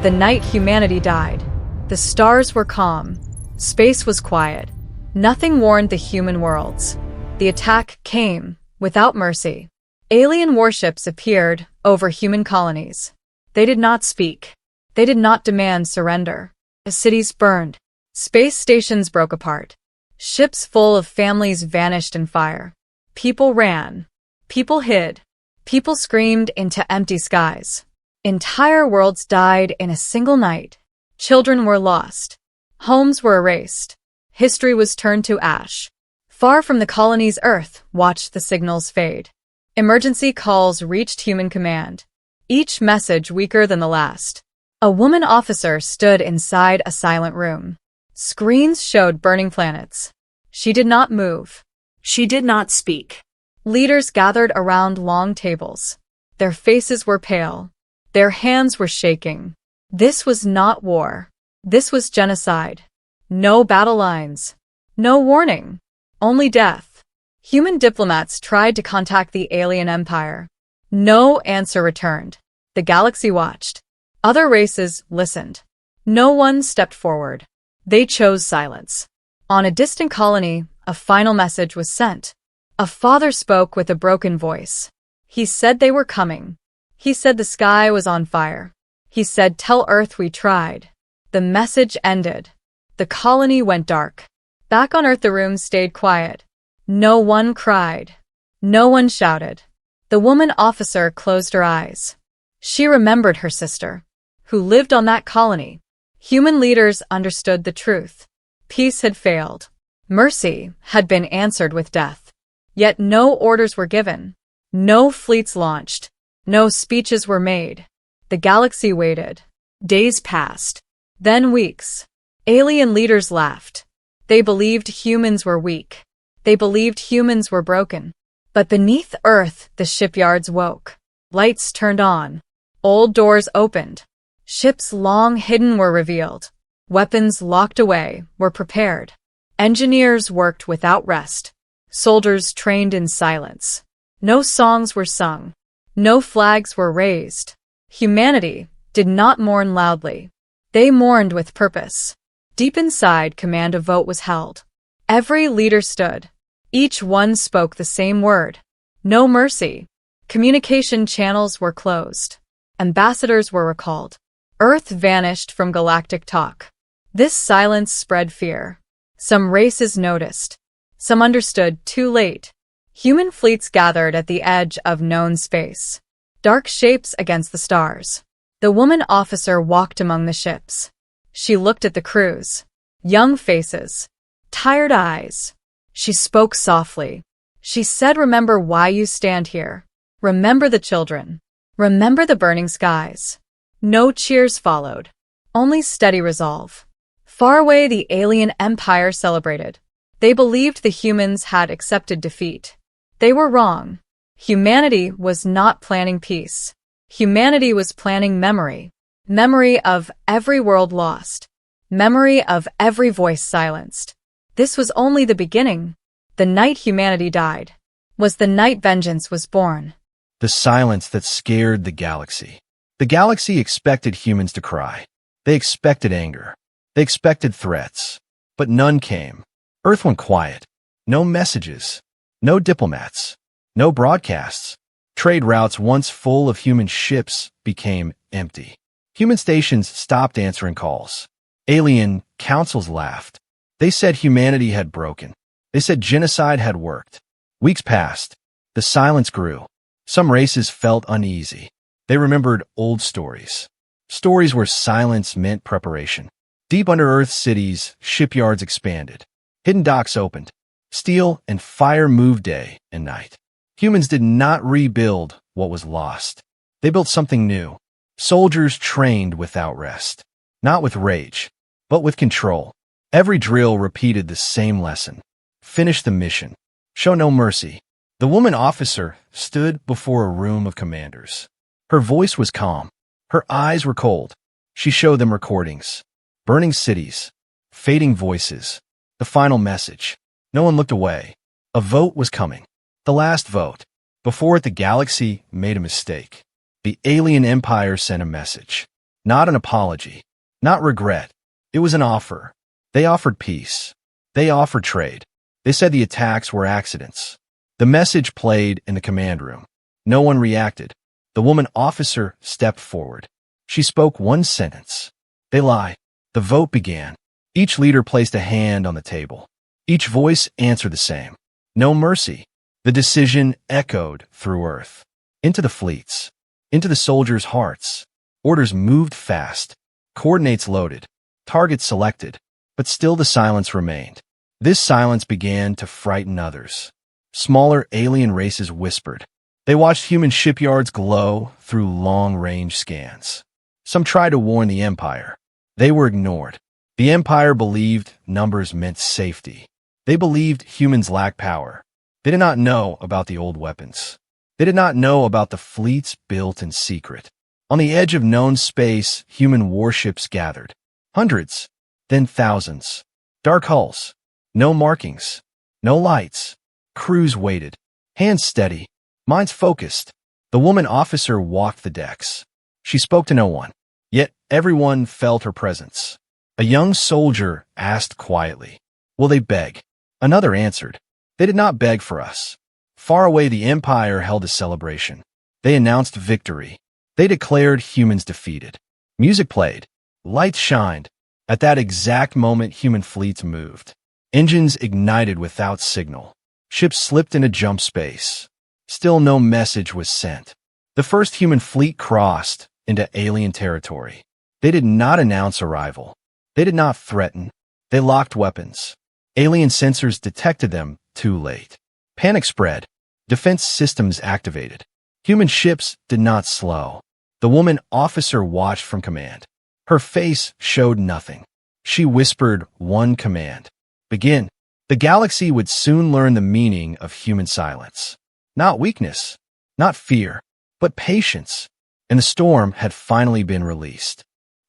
The night humanity died. The stars were calm. Space was quiet. Nothing warned the human worlds. The attack came, without mercy. Alien warships appeared over human colonies. They did not speak. They did not demand surrender. Cities burned. Space stations broke apart. Ships full of families vanished in fire. People ran. People hid. People screamed into empty skies. Entire worlds died in a single night. Children were lost. Homes were erased. History was turned to ash. Far from the colonies, Earth watched the signals fade. Emergency calls reached human command, each message weaker than the last. A woman officer stood inside a silent room. Screens showed burning planets. She did not move. She did not speak. Leaders gathered around long tables. Their faces were pale. Their hands were shaking. This was not war. This was genocide. No battle lines. No warning. Only death. Human diplomats tried to contact the alien empire. No answer returned. The galaxy watched. Other races listened. No one stepped forward. They chose silence. On a distant colony, a final message was sent. A father spoke with a broken voice. He said they were coming. He said the sky was on fire. He said, "Tell Earth we tried." The message ended. The colony went dark. Back on Earth, the room stayed quiet. No one cried. No one shouted. The woman officer closed her eyes. She remembered her sister, who lived on that colony. Human leaders understood the truth. Peace had failed. Mercy had been answered with death. Yet no orders were given. No fleets launched. No speeches were made. The galaxy waited. Days passed. Then weeks. Alien leaders laughed. They believed humans were weak. They believed humans were broken. But beneath Earth, the shipyards woke. Lights turned on. Old doors opened. Ships long hidden were revealed. Weapons locked away were prepared. Engineers worked without rest. Soldiers trained in silence. No songs were sung. No flags were raised. Humanity did not mourn loudly. They mourned with purpose. Deep inside, command, a vote was held. Every leader stood. Each one spoke the same word. No mercy. Communication channels were closed. Ambassadors were recalled. Earth vanished from galactic talk. This silence spread fear. Some races noticed. Some understood too late. Human fleets gathered at the edge of known space. Dark shapes against the stars. The woman officer walked among the ships. She looked at the crews. Young faces. Tired eyes. She spoke softly. She said, "Remember why you stand here. Remember the children. Remember the burning skies." No cheers followed. Only steady resolve. Far away, the alien empire celebrated. They believed the humans had accepted defeat. They were wrong. Humanity was not planning peace. Humanity was planning memory. Memory of every world lost. Memory of every voice silenced. This was only the beginning. The night humanity died was the night vengeance was born. The silence that scared the galaxy. The galaxy expected humans to cry. They expected anger. They expected threats. But none came. Earth went quiet. No messages. No diplomats. No broadcasts. Trade routes once full of human ships became empty. Human stations stopped answering calls. Alien councils laughed. They said humanity had broken. They said genocide had worked. Weeks passed. The silence grew. Some races felt uneasy. They remembered old stories. Stories where silence meant preparation. Deep under Earth's cities, shipyards expanded. Hidden docks opened. Steel and fire moved day and night. Humans did not rebuild what was lost. They built something new. Soldiers trained without rest. Not with rage, but with control. Every drill repeated the same lesson. Finish the mission. Show no mercy. The woman officer stood before a room of commanders. Her voice was calm. Her eyes were cold. She showed them recordings. Burning cities. Fading voices. The final message. No one looked away. A vote was coming. The last vote. Before it, the galaxy made a mistake. The alien empire sent a message. Not an apology. Not regret. It was an offer. They offered peace. They offered trade. They said the attacks were accidents. The message played in the command room. No one reacted. The woman officer stepped forward. She spoke one sentence. They lie. The vote began. Each leader placed a hand on the table. Each voice answered the same. No mercy. The decision echoed through Earth. Into the fleets. Into the soldiers' hearts. Orders moved fast. Coordinates loaded. Targets selected. But still the silence remained. This silence began to frighten others. Smaller alien races whispered. They watched human shipyards glow through long-range scans. Some tried to warn the Empire. They were ignored. The Empire believed numbers meant safety. They believed humans lacked power. They did not know about the old weapons. They did not know about the fleets built in secret. On the edge of known space, human warships gathered. Hundreds, then thousands. Dark hulls. No markings. No lights. Crews waited. Hands steady. Minds focused. The woman officer walked the decks. She spoke to no one. Yet everyone felt her presence. A young soldier asked quietly, "Will they beg?" Another answered, "They did not beg for us." Far away, the Empire held a celebration. They announced victory. They declared humans defeated. Music played. Lights shined. At that exact moment, human fleets moved. Engines ignited without signal. Ships slipped into jump space. Still no message was sent. The first human fleet crossed into alien territory. They did not announce arrival. They did not threaten. They locked weapons. Alien sensors detected them too late. Panic spread. Defense systems activated. Human ships did not slow. The woman officer watched from command. Her face showed nothing. She whispered one command. Begin. The galaxy would soon learn the meaning of human silence. Not weakness, not fear, but patience. And the storm had finally been released.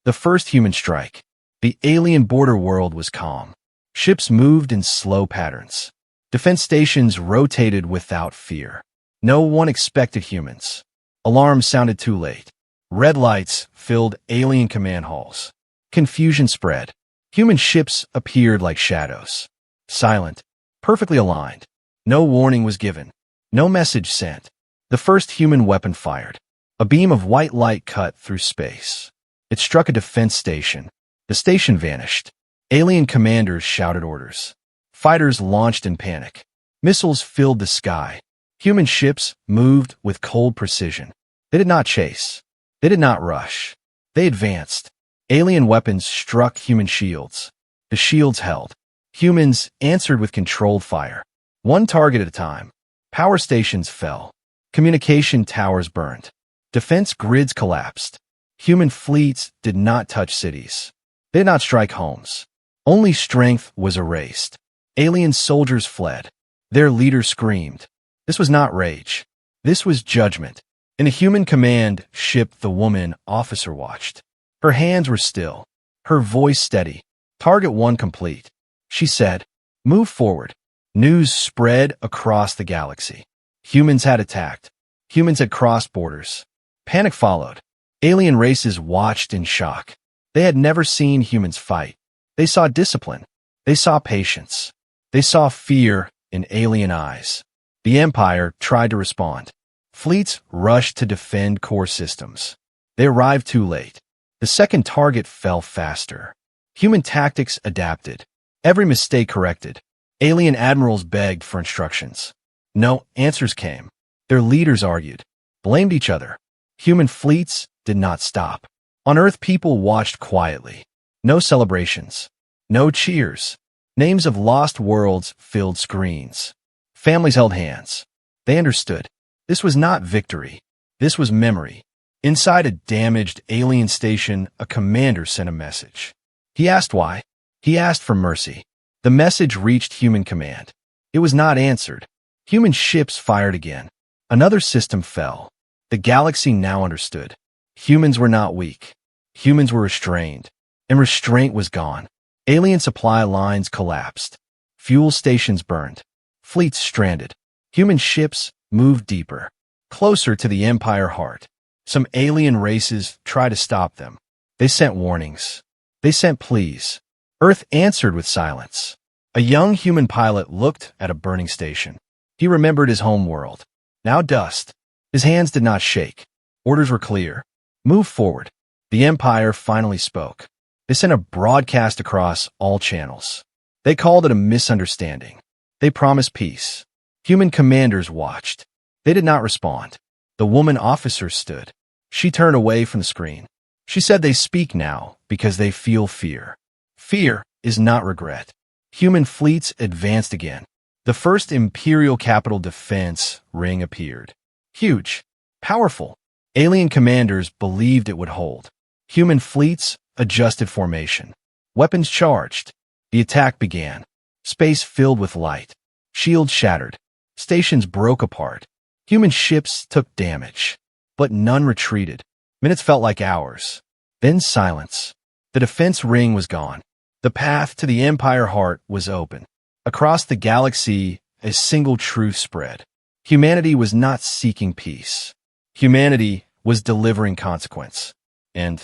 The first human strike. The alien border world was calm. Ships moved in slow patterns. Defense stations rotated without fear. No one expected humans. Alarms sounded too late. Red lights filled alien command halls. Confusion spread. Human ships appeared like shadows. Silent, perfectly aligned. No warning was given. No message sent. The first human weapon fired. A beam of white light cut through space. It struck a defense station. The station vanished. Alien commanders shouted orders. Fighters launched in panic. Missiles filled the sky. Human ships moved with cold precision. They did not chase. They did not rush. They advanced. Alien weapons struck human shields. The shields held. Humans answered with controlled fire. One target at a time. Power stations fell. Communication towers burned. Defense grids collapsed. Human fleets did not touch cities. They did not strike homes. Only strength was erased. Alien soldiers fled. Their leader screamed. This was not rage. This was judgment. In a human command ship, the woman officer watched. Her hands were still. Her voice steady. Target 1 complete. She said, "Move forward." News spread across the galaxy. Humans had attacked. Humans had crossed borders. Panic followed. Alien races watched in shock. They had never seen humans fight. They saw discipline. They saw patience. They saw fear in alien eyes. The Empire tried to respond. Fleets rushed to defend core systems. They arrived too late. The second target fell faster. Human tactics adapted. Every mistake corrected. Alien admirals begged for instructions. No answers came. Their leaders argued, blamed each other. Human fleets did not stop. On Earth, people watched quietly. No celebrations. No cheers. Names of lost worlds filled screens. Families held hands. They understood. This was not victory. This was memory. Inside a damaged alien station, a commander sent a message. He asked why. He asked for mercy. The message reached human command. It was not answered. Human ships fired again. Another system fell. The galaxy now understood. Humans were not weak. Humans were restrained. And restraint was gone. Alien supply lines collapsed. Fuel stations burned. Fleets stranded. Human ships moved deeper. Closer to the Empire heart. Some alien races tried to stop them. They sent warnings. They sent pleas. Earth answered with silence. A young human pilot looked at a burning station. He remembered his home world. Now dust. His hands did not shake. Orders were clear. Move forward. The Empire finally spoke. They sent a broadcast across all channels. They called it a misunderstanding. They promised peace. Human commanders watched. They did not respond. The woman officer stood. She turned away from the screen. She said they speak now because they feel fear. Fear is not regret. Human fleets advanced again. The first Imperial Capital Defense ring appeared. Huge. Powerful. Alien commanders believed it would hold. Human fleets adjusted formation. Weapons charged. The attack began. Space filled with light. Shields shattered. Stations broke apart. Human ships took damage. But none retreated. Minutes felt like hours. Then silence. The defense ring was gone. The path to the Empire heart was open. Across the galaxy, a single truth spread. Humanity was not seeking peace. Humanity was delivering consequence. And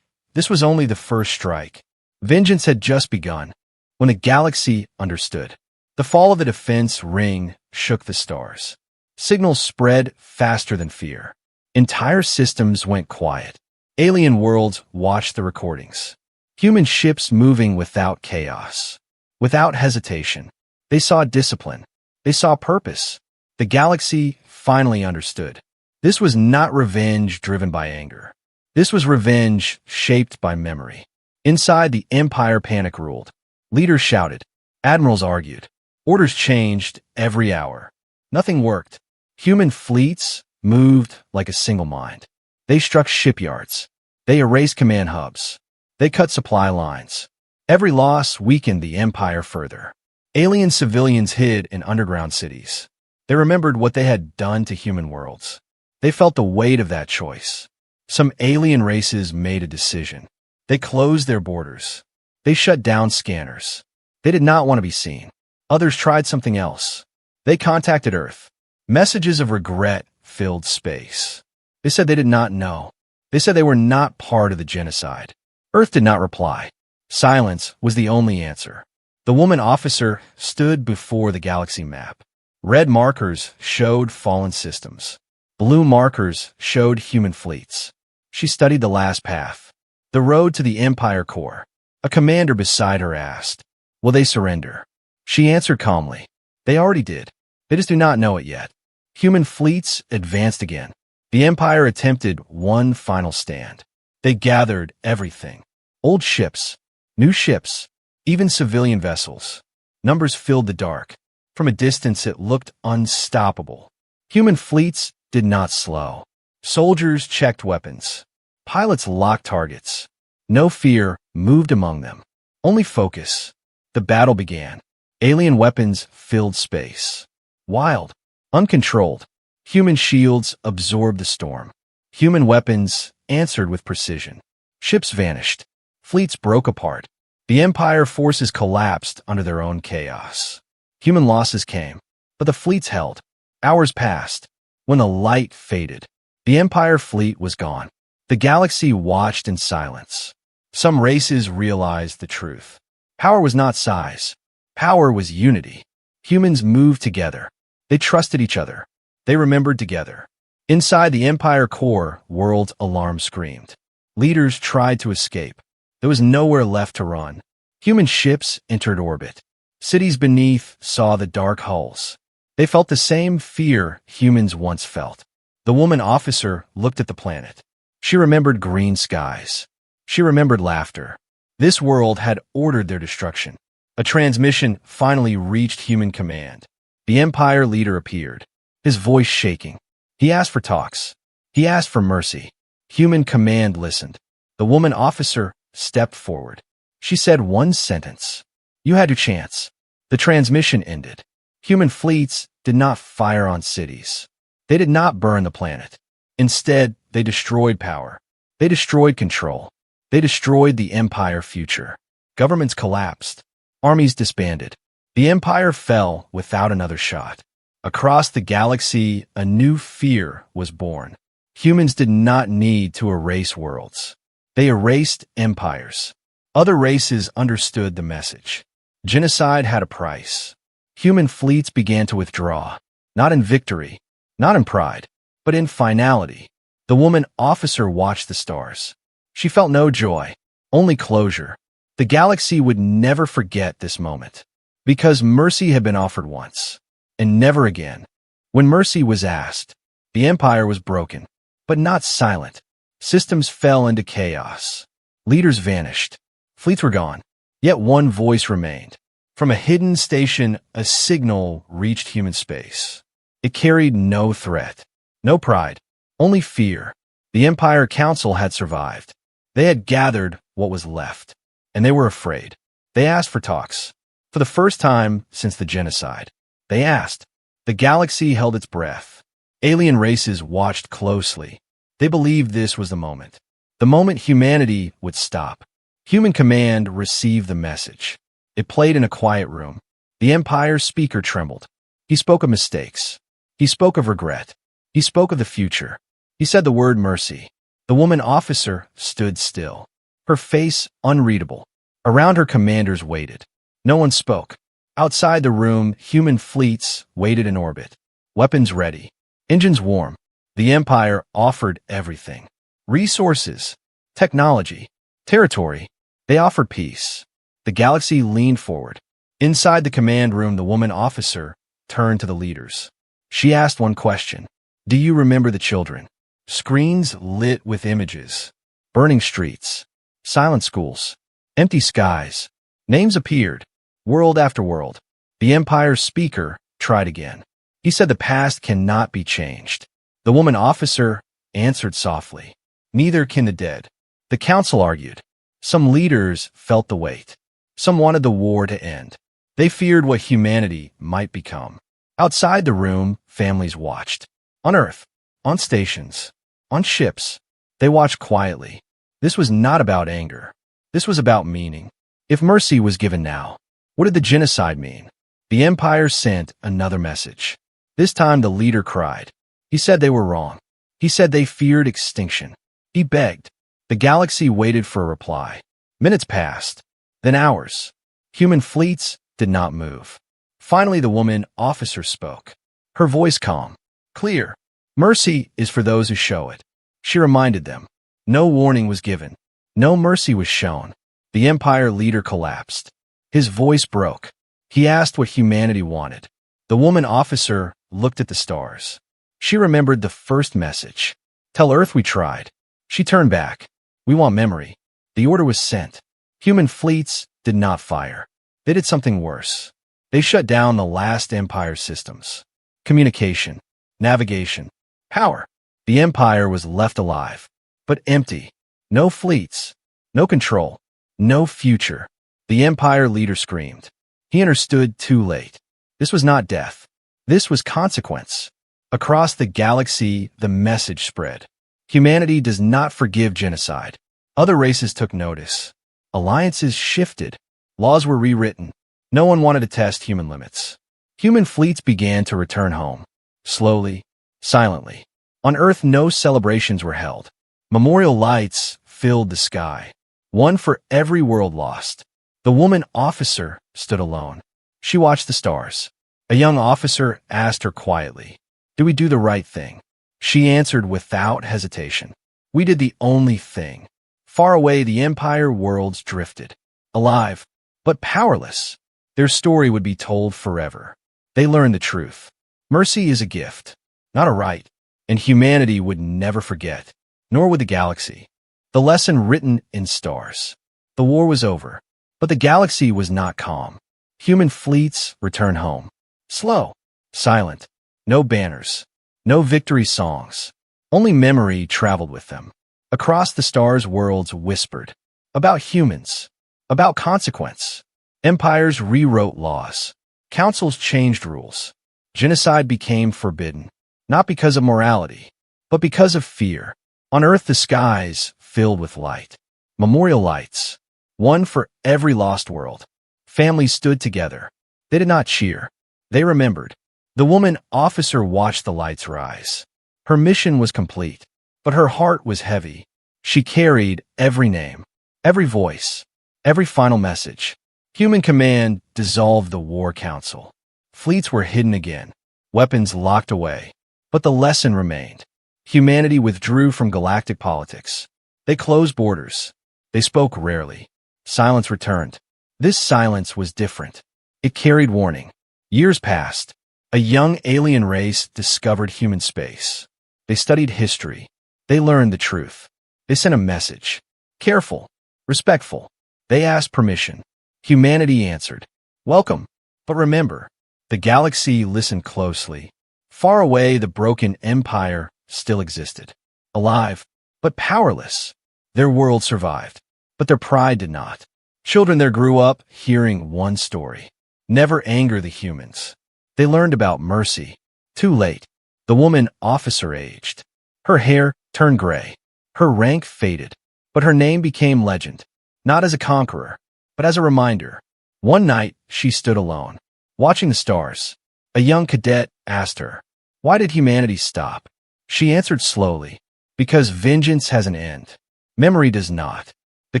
this was only the first strike. Vengeance had just begun. When the galaxy understood. The fall of the defense ring shook the stars. Signals spread faster than fear. Entire systems went quiet. Alien worlds watched the recordings. Human ships moving without chaos. Without hesitation. They saw discipline. They saw purpose. The galaxy finally understood. This was not revenge driven by anger. This was revenge shaped by memory. Inside, the Empire panic ruled. Leaders shouted. Admirals argued. Orders changed every hour. Nothing worked. Human fleets moved like a single mind. They struck shipyards. They erased command hubs. They cut supply lines. Every loss weakened the Empire further. Alien civilians hid in underground cities. They remembered what they had done to human worlds. They felt the weight of that choice. Some alien races made a decision. They closed their borders. They shut down scanners. They did not want to be seen. Others tried something else. They contacted Earth. Messages of regret filled space. They said they did not know. They said they were not part of the genocide. Earth did not reply. Silence was the only answer. The woman officer stood before the galaxy map. Red markers showed fallen systems. Blue markers showed human fleets. She studied the last path. The road to the Empire core. A commander beside her asked, "Will they surrender?" She answered calmly, "They already did. They just do not know it yet." Human fleets advanced again. The Empire attempted one final stand. They gathered everything. Old ships, new ships, even civilian vessels. Numbers filled the dark. From a distance, it looked unstoppable. Human fleets did not slow. Soldiers checked weapons. Pilots locked targets. No fear moved among them. Only focus. The battle began. Alien weapons filled space. Wild, uncontrolled. Human shields absorbed the storm. Human weapons answered with precision. Ships vanished. Fleets broke apart. The Empire forces collapsed under their own chaos. Human losses came, but the fleets held. Hours passed. When the light faded, the Empire fleet was gone. The galaxy watched in silence. Some races realized the truth. Power was not size. Power was unity. Humans moved together. They trusted each other. They remembered together. Inside the Empire core, world alarm screamed. Leaders tried to escape. There was nowhere left to run. Human ships entered orbit. Cities beneath saw the dark hulls. They felt the same fear humans once felt. The woman officer looked at the planet. She remembered green skies. She remembered laughter. This world had ordered their destruction. A transmission finally reached human command. The Empire leader appeared, his voice shaking. He asked for talks. He asked for mercy. Human command listened. The woman officer stepped forward. She said one sentence. "You had your chance." The transmission ended. Human fleets did not fire on cities. They did not burn the planet. Instead, they destroyed power. They destroyed control. They destroyed the Empire future. Governments collapsed. Armies disbanded. The Empire fell without another shot. Across the galaxy, a new fear was born. Humans did not need to erase worlds. They erased empires. Other races understood the message. Genocide had a price. Human fleets began to withdraw, not in victory, not in pride, but in finality. The woman officer watched the stars. She felt no joy, only closure. The galaxy would never forget this moment, because mercy had been offered once, and never again. When mercy was asked, the empire was broken, but not silent. Systems fell into chaos. Leaders vanished. Fleets were gone. Yet one voice remained. From a hidden station, a signal reached human space. It carried no threat, no pride, only fear. The Empire Council had survived. They had gathered what was left, and they were afraid. They asked for talks. For the first time since the genocide, they asked. The galaxy held its breath. Alien races watched closely. They believed this was the moment humanity would stop. Human command received the message. It played in a quiet room. The Empire's speaker trembled. He spoke of mistakes. He spoke of regret. He spoke of the future. He said the word mercy. The woman officer stood still, her face unreadable. Around her, commanders waited. No one spoke. Outside the room, human fleets waited in orbit, weapons ready, engines warm. The Empire offered everything. Resources, technology, territory. They offered peace. The galaxy leaned forward. Inside the command room, the woman officer turned to the leaders. She asked one question. Do you remember the children? Screens lit with images. Burning streets. Silent schools. Empty skies. Names appeared. World after world. The Empire's speaker tried again. He said the past cannot be changed. The woman officer answered softly. Neither can the dead. The council argued. Some leaders felt the weight. Some wanted the war to end. They feared what humanity might become. Outside the room, families watched. On Earth, on stations, on ships, they watched quietly. This was not about anger. This was about meaning. If mercy was given now, what did the genocide mean? The Empire sent another message. This time the leader cried. He said they were wrong. He said they feared extinction. He begged. The galaxy waited for a reply. Minutes passed, then hours. Human fleets did not move. Finally, the woman officer spoke. Her voice calm, clear. Mercy is for those who show it. She reminded them. No warning was given. No mercy was shown. The Empire leader collapsed. His voice broke. He asked what humanity wanted. The woman officer looked at the stars. She remembered the first message. Tell Earth we tried. She turned back. We want memory. The order was sent. Human fleets did not fire. They did something worse. They shut down the last Empire systems. Communication, navigation, power. The Empire was left alive, but empty. No fleets, no control, no future. The Empire leader screamed. He understood too late. This was not death. This was consequence. Across the galaxy, the message spread. Humanity does not forgive genocide. Other races took notice. Alliances shifted. Laws were rewritten. No one wanted to test human limits. Human fleets began to return home. Slowly, silently. On Earth, no celebrations were held. Memorial lights filled the sky. One for every world lost. The woman officer stood alone. She watched the stars. A young officer asked her quietly, "Do we do the right thing?" She answered without hesitation. We did the only thing. Far away, the Empire worlds drifted. Alive, but powerless. Their story would be told forever. They learned the truth. Mercy is a gift, not a right, and humanity would never forget, nor would the galaxy. The lesson written in stars. The war was over, but the galaxy was not calm. Human fleets returned home. Slow, silent, no banners, no victory songs. Only memory traveled with them. Across the stars, worlds whispered. About humans. About consequence. Empires rewrote laws. Councils changed rules. Genocide became forbidden. Not because of morality, but because of fear. On Earth, the skies filled with light. Memorial lights. One for every lost world. Families stood together. They did not cheer. They remembered. The woman officer watched the lights rise. Her mission was complete, but her heart was heavy. She carried every name, every voice, every final message. Human command dissolved the war council. Fleets were hidden again, weapons locked away. But the lesson remained. Humanity withdrew from galactic politics. They closed borders. They spoke rarely. Silence returned. This silence was different. It carried warning. Years passed. A young alien race discovered human space. They studied history. They learned the truth. They sent a message. Careful, respectful. They asked permission. Humanity answered, welcome. But remember, the galaxy listened closely. Far away, the broken empire still existed. Alive, but powerless. Their world survived, but their pride did not. Children there grew up hearing one story. Never anger the humans. They learned about mercy. Too late. The woman officer aged. Her hair turned gray. Her rank faded. But her name became legend. Not as a conqueror, but as a reminder. One night, she stood alone, watching the stars. A young cadet asked her, why did humanity stop? She answered slowly, because vengeance has an end. Memory does not. The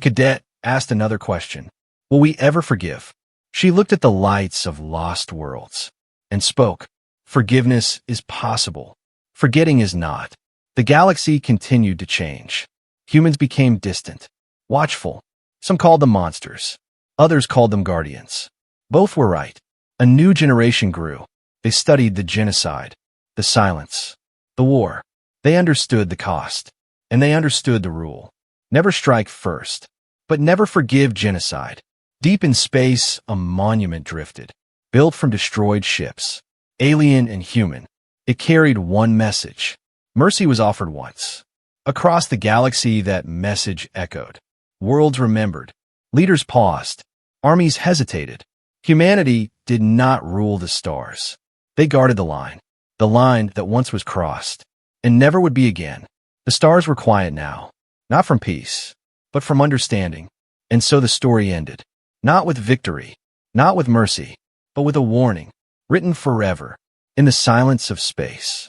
cadet asked another question. Will we ever forgive? She looked at the lights of lost worlds and spoke. Forgiveness is possible. Forgetting is not. The galaxy continued to change. Humans became distant, watchful. Some called them monsters. Others called them guardians. Both were right. A new generation grew. They studied the genocide, the silence, the war. They understood the cost, and they understood the rule. Never strike first, but never forgive genocide. Deep in space, a monument drifted, built from destroyed ships. Alien and human, it carried one message. Mercy was offered once. Across the galaxy, that message echoed. Worlds remembered. Leaders paused. Armies hesitated. Humanity did not rule the stars. They guarded the line that once was crossed, and never would be again. The stars were quiet now, not from peace, but from understanding. And so the story ended. Not with victory, not with mercy, but with a warning, written forever, in the silence of space.